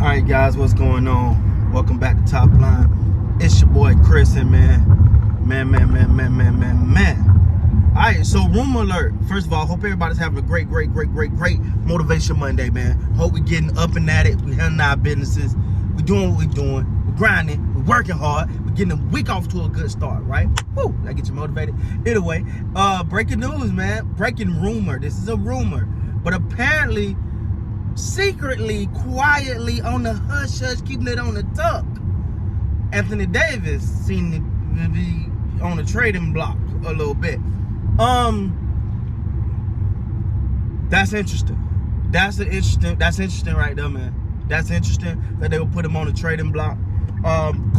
Alright guys, what's going on? Welcome back to Top Line. It's your boy Chris and man. Alright, so rumor alert. First of all, hope everybody's having a great Motivation Monday, man. Hope we're getting up and at it. We're handling our businesses. We're doing what we're doing. We're grinding. We're working hard. We're getting the week off to a good start, right? Woo! That get you motivated. Either way, breaking news, man. Breaking rumor. This is a rumor. But apparently, secretly, quietly, on the hush-hush, keeping it on the tuck, Anthony Davis seemed to be on the trading block a little bit. That's interesting. That's interesting right there, man. That's interesting that they would put him on the trading block.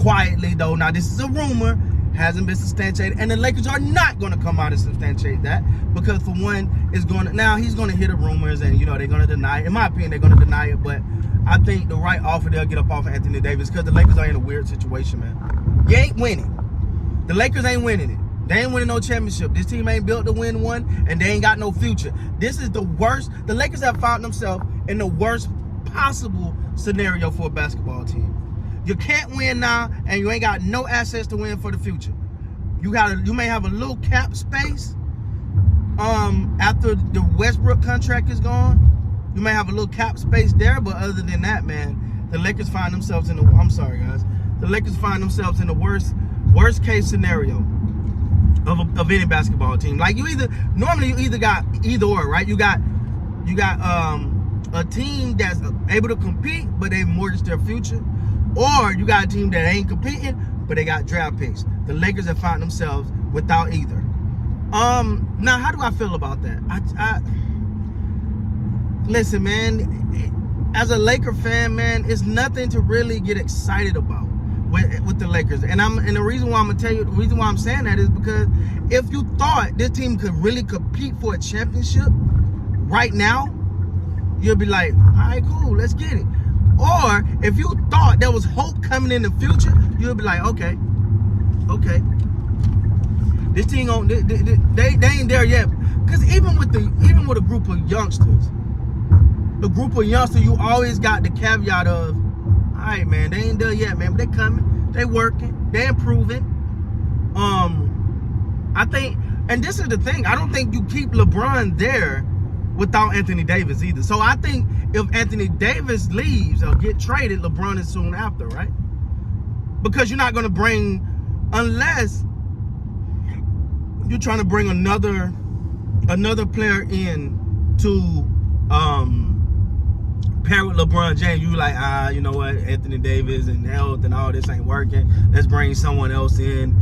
Quietly though. Now this is a rumor, hasn't been substantiated, and the Lakers are not going to come out and substantiate that because for one, he's going to hear the rumors and they're going to deny it. In my opinion, they're going to deny it, but I think the right offer they'll get up off of Anthony Davis because the Lakers are in a weird situation, man. You ain't winning. The Lakers ain't winning it. They ain't winning no championship. This team ain't built to win one, and they ain't got no future. This is the worst. The Lakers have found themselves in the worst possible scenario for a basketball team. You can't win now, and you ain't got no assets to win for the future. You may have a little cap space after the Westbrook contract is gone. You may have a little cap space there, but other than that, man, the Lakers find themselves in the. I'm sorry, guys. The Lakers find themselves in the worst case scenario of any basketball team. Like you either got either or, right? You got a team that's able to compete, but they mortgage their future. Or you got a team that ain't competing, but they got draft picks. The Lakers have found themselves without either. Now, how do I feel about that? Listen, man, as a Laker fan, man, it's nothing to really get excited about with the Lakers. And the reason why I'm gonna tell you, the reason why I'm saying that is because if you thought this team could really compete for a championship right now, you'll be like, all right, cool, let's get it. Or if you thought there was hope coming in the future, you'll be like, okay. This team they ain't there yet. Because even with a group of youngsters, you always got the caveat of, all right, man, they ain't there yet, man, but they coming, they working, they improving. I think, and this is the thing, I don't think you keep LeBron there without Anthony Davis either. So I think if Anthony Davis leaves or get traded, LeBron is soon after, right? Because you're not going to bring, unless you're trying to bring another player in to pair with LeBron James. You like, you know what, Anthony Davis and health and all this ain't working. Let's bring someone else in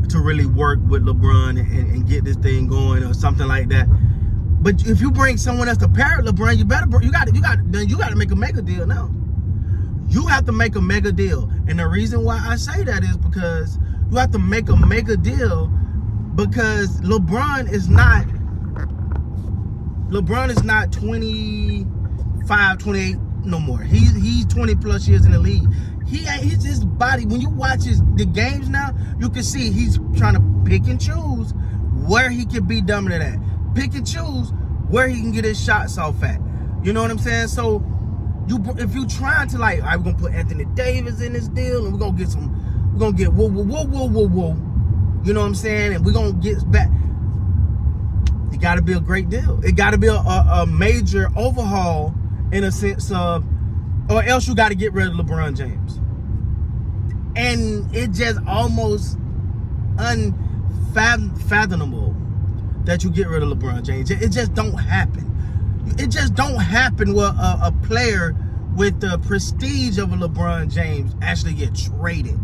to really work with LeBron and get this thing going or something like that. But if you bring someone else to pair with LeBron, you got to make a mega deal now. You have to make a mega deal, and the reason why I say that is because you have to make a mega deal because LeBron is not 25, 28 no more. He's 20 plus years in the league. He's his body. When you watch the games now, you can see he's trying to pick and choose where he can be dominant at. Pick and choose where he can get his shots off at. You know what I'm saying? So if you trying to like, all right, we're gonna put Anthony Davis in this deal, and we're gonna get whoa. You know what I'm saying? And we're gonna get back. It gotta be a great deal. It gotta be a major overhaul in a sense of, or else you gotta get rid of LeBron James. And it just almost unfathomable that you get rid of LeBron James. It just don't happen. It just don't happen where a player with the prestige of a LeBron James actually get traded.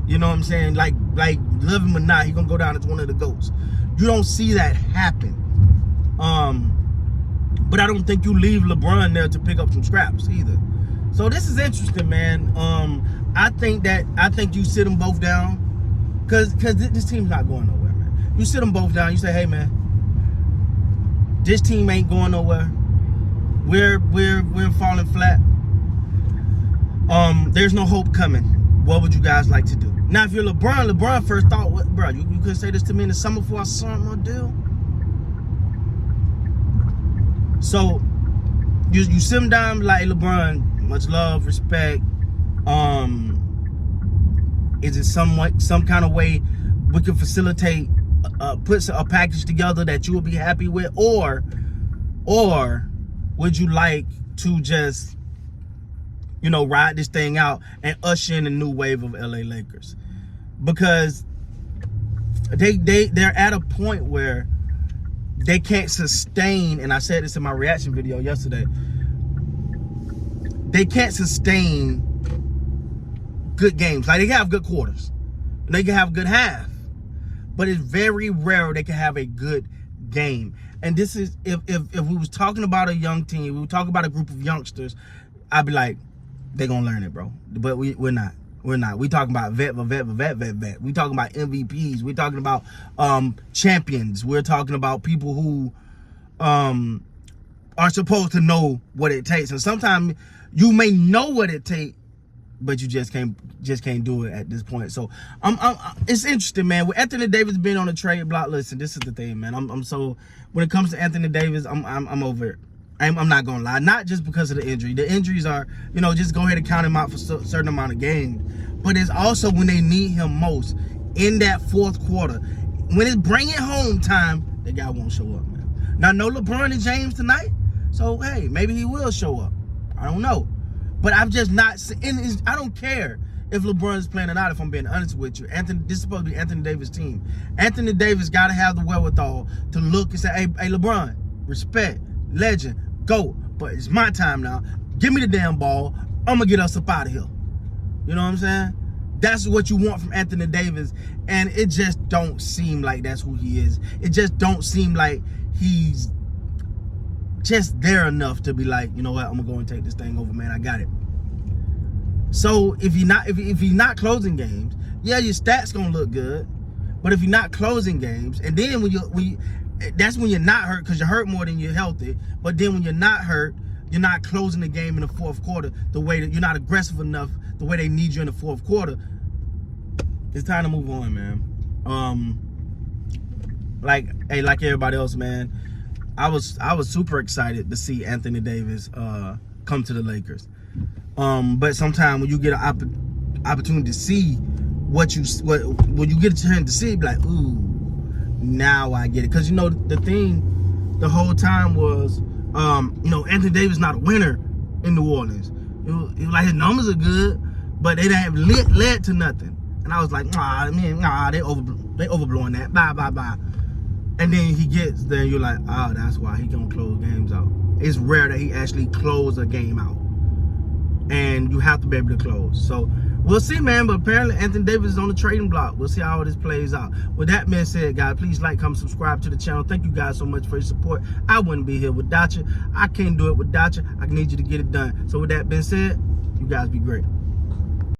You know what I'm saying? Like love him or not, he's gonna go down as one of the GOATs. You don't see that happen. But I don't think you leave LeBron there to pick up some scraps either. So this is interesting, man. I think you sit them both down because this team's not going nowhere, man. You sit them both down. You say, hey, man, this team ain't going nowhere. We're falling flat. There's no hope coming. What would you guys like to do? Now, if you're LeBron first thought, bro, you could say this to me in the summer before I signed my deal. So you sit him down like, LeBron, Much love, respect. Is it some kind of way we can facilitate, put a package together that you will be happy with, or would you like to just, ride this thing out and usher in a new wave of LA Lakers? Because they're at a point where they can't sustain, and I said this in my reaction video yesterday, they can't sustain good games. Like, they can have good quarters, and they can have a good half, but it's very rare they can have a good game. And this is, if we was talking about a young team, we were talking about a group of youngsters, I'd be like, they're gonna learn it, bro. But we're not. We talking about vet. We talking about MVPs. We're talking about champions. We're talking about people who are supposed to know what it takes. And sometimes you may know what it takes, but you just can't do it at this point. So it's interesting, man. With Anthony Davis being on the trade block, listen, this is the thing, man. I'm so, when it comes to Anthony Davis, I'm over it. I'm not gonna lie, not just because of the injury. The injuries are, just go ahead and count him out for a certain amount of games. But it's also when they need him most, in that fourth quarter. When it's bring it home time, the guy won't show up, man. Now, no LeBron and James tonight, so hey, maybe he will show up. I don't know. But I'm just not, and I don't care if LeBron is playing or not, if I'm being honest with you. This is supposed to be Anthony Davis' team. Anthony Davis got to have the wherewithal to look and say, hey, LeBron, respect, legend, go. But it's my time now. Give me the damn ball. I'm going to get us up out of here. You know what I'm saying? That's what you want from Anthony Davis. And it just don't seem like that's who he is. It just don't seem like he's just there enough to be like, you know what, I'm going to go and take this thing over, man. I got it. So if you're not closing games, yeah, your stats going to look good. But if you're not closing games, and then that's when you're not hurt, because you're hurt more than you're healthy. But then when you're not hurt, you're not closing the game in the fourth quarter the way that you're not aggressive enough, the way they need you in the fourth quarter. It's time to move on, man. Like everybody else, man, I was super excited to see Anthony Davis come to the Lakers. But sometimes when you get an opportunity to see when you get a chance to see, be like, ooh, now I get it. Because the thing the whole time was, Anthony Davis not a winner in New Orleans. It was like his numbers are good, but they didn't have led to nothing. And I was like, they overblowing that. Bye. And then he gets there, and you're like, oh, that's why he gonna close games out. It's rare that he actually close a game out. And you have to be able to close. So we'll see, man. But apparently Anthony Davis is on the trading block. We'll see how all this plays out. With that being said, guys, please like, comment, subscribe to the channel. Thank you guys so much for your support. I wouldn't be here without you. I can't do it without you. I need you to get it done. So with that being said, you guys be great.